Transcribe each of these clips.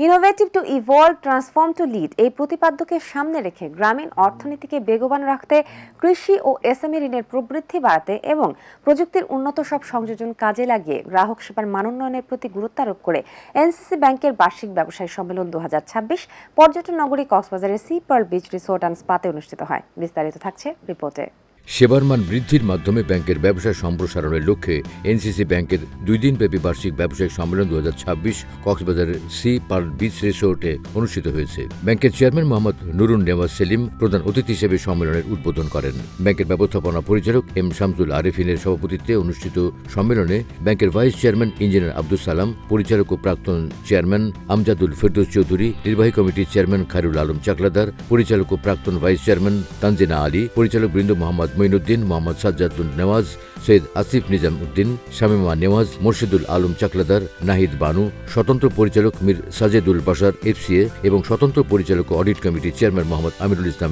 Innovative two evolve, transform to lead এই প্রতিপাদ্যকে সামনে রেখে গ্রামীণ অর্থনীতিকে বেগবান রাখতে, কৃষি ও এসএমই ঋণের প্রবৃদ্ধি বাড়াতে এবং প্রযুক্তির উন্নত সব সংযোজন কাজে লাগিয়ে গ্রাহক সেবার মানোন্নয়নের প্রতি গুরুত্ব আরোপ করে এনসিসি ব্যাংকের বার্ষিক ব্যবসায়ী সম্মেলন 2026 পর্যটন নগরী কক্সবাজারের sea pearl beach resort and স্পাতে অনুষ্ঠিত হয়। বিস্তারিত থাকছে রিপোর্টে। সেবার মান বৃদ্ধির মাধ্যমে ব্যাংকের ব্যবসা সম্প্রসারণের লক্ষ্যে এনসিসি ব্যাংকের 2 দিনব্যাপী বার্ষিক ব্যবসায়িক সম্মেলন 2026 কক্সবাজারের সি পার্ল বিচ রিসোর্টে অনুষ্ঠিত হয়েছে। ব্যাংকের চেয়ারম্যান মোহাম্মদ নুরুন নেওয়াজ সেলিম প্রধান অতিথি হিসেবে সম্মেলনের উদ্বোধন করেন। ব্যাংকের ব্যবস্থাপনা পরিচালক এম শামসুল আরেফিনের সভাপতিত্বে অনুষ্ঠিত সম্মেলনে ব্যাংকের vice chairman engineer Abdul Salam, পরিচালক ও প্রাক্তন চেয়ারম্যান আমজাদুল ফেরদৌস চৌধুরী, নির্বাহী কমিটির চেয়ারম্যান খায়রুল আলম চাকলাদার, পরিচালক ও প্রাক্তন ভাইস চেয়ারম্যান তানজিনা আলী, পরিচালক বৃন্দ মোহাম্মদ মঈনুদ্দিন, মোহাম্মদ সাজ্জাদুল নেওয়াজ, সৈয়দ আসিফ নিজাম উদ্দিন, শামিমা নেওয়াজ, মোর্শেদুল আলম চাকলাদার, নাহিদ বানু, স্বতন্ত্র পরিচালক মীর সাজেদুল বাশার এফসিএ এবং স্বতন্ত্র পরিচালক ও অডিট কমিটির চেয়ারম্যান মোহাম্মদ আমিরুল ইসলাম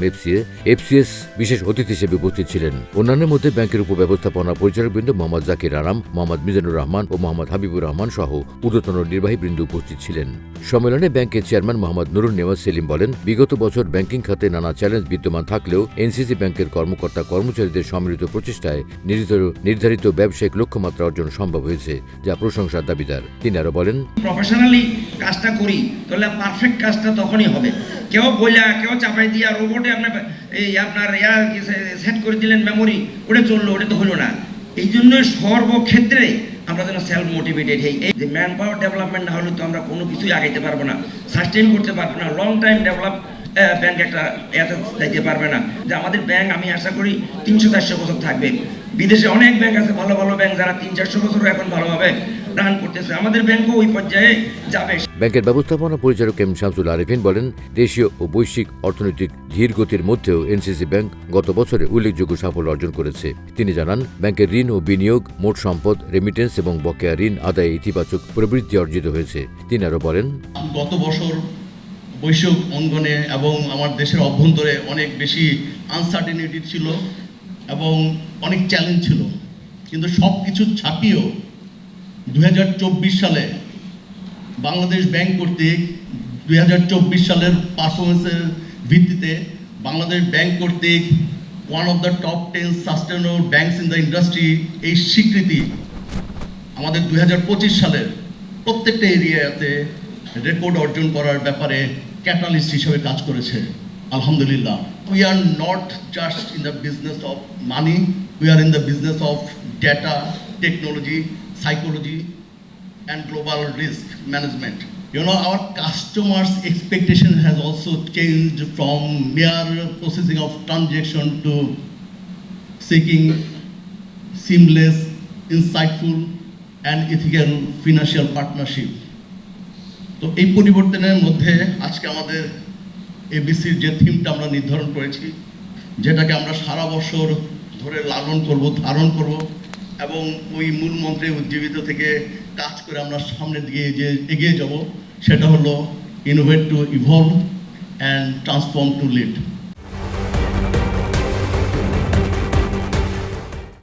এফসিএস বিশেষ অতিথি হিসেবে উপস্থিত ছিলেন। অন্যান্যের মধ্যে ব্যাংকের উপব্যবস্থাপনা পরিচালকবৃন্দ মোহাম্মদ জাকির আনাম, মোহাম্মদ মিজানুর রহমান ও মোহাম্মদ হাবিবুর রহমান সহ ঊর্ধ্বতন নির্বাহী বৃন্দ উপস্থিত ছিলেন। সম্মেলনে ব্যাংকের চেয়ারম্যান মোহাম্মদ নুরুন নেওয়াজ সেলিম বলেন, বিগত বছর ব্যাংকিং খাতে নানা চ্যালেঞ্জ বিদ্যমান থাকলেও এনসিসি ব্যাংকের কর্মকর্তা কর্মচারীদের সম্মিলিত প্রচেষ্টায় নির্ধারিত ব্যবসায়িক লক্ষ্যমাত্রা অর্জন সম্ভব হয়েছে, যা প্রশংসার দাবিদার। তিনি আরো বলেন, প্রফেশনালি কাজটা করি তাহলে পারফেক্ট কাজটা তখনই হবে। কেউ বইলা কেউ চাপাই দিয়া রোবটে আপনার সেট করে দিলেন মেমোরি, ওটা চললো, ওটা তো হলো না। এই জন্য সর্বক্ষেত্রে আমরা যেন সেলফ মোটিভেটেড হই। এই যে ম্যান পাওয়ার ডেভেলপমেন্ট না হলে তো আমরা কোনো কিছুই আগাইতে পারবো না, সাস্টেইন করতে পারবো না, লং টাইম ডেভেলপ ব্যাংক একটা দিতে পারবে না। যে আমাদের ব্যাংক আমি আশা করি 300-400 বছর থাকবে। বিদেশে অনেক ব্যাংক আছে, ভালো ভালো ব্যাংক, যারা 300-400 বছর এখন ভালোভাবে রান করতেছে। আমাদের ব্যাংকও ওই পর্যায়ে যাবে। ব্যাংকের ব্যবস্থাপনা পরিচালক এম শামসুল আরেফিন বলেন, দেশীয় ও বৈশ্বিক অর্থনৈতিক ধীর গতির মধ্যেও এনসিসি ব্যাংক গত বছরে উল্লেখযোগ্য সাফল্য অর্জন করেছে। তিনি জানান, ব্যাংকের ঋণ ও বিনিয়োগ, মোট সম্পদ, রেমিটেন্স এবং বকেয়া ঋণ আদায়ে ইতিবাচক প্রবৃদ্ধি অর্জিত হয়েছে। তিনি আরো বলেন, গত বছর বৈশ্বিক অঙ্গনে এবং আমার দেশের অভ্যন্তরে অনেক বেশি আনসার্টেনিটি ছিল এবং অনেক চ্যালেঞ্জ ছিল, কিন্তু সব কিছু ছাপিয়েও 2024 সালে বাংলাদেশ ব্যাংক কর্তৃক 2024 সালের পারফরমেন্সের ভিত্তিতে বাংলাদেশ ব্যাংক কর্তৃক one of the top 10 sustainable banks in the industry এই স্বীকৃতি আমাদের 2025 সালের প্রত্যেকটা এরিয়াতে রেকর্ড অর্জন করার ব্যাপারে ক্যাটালিস্ট হিসেবে কাজ করেছে। আলহামদুলিল্লাহ, we are not just in the business of money, we are in the business of data, technology, psychology and global risk management. You know, our customers' expectation has also changed from mere processing of transaction to seeking seamless, insightful and ethical financial partnership. তো এই পরিবর্তনের মধ্যে আজকে আমাদের এবিসির যে থিমটা আমরা নির্ধারণ করেছি, যেটাকে আমরা সারা বছর ধরে লালন করব, ধারণ করব এবং ওই মূল মন্ত্রে উজ্জীবিত থেকে কাজ করে আমরা সামনের দিকে যে এগিয়ে যাব, সেটা হলো innovate two evolve and transform to lead.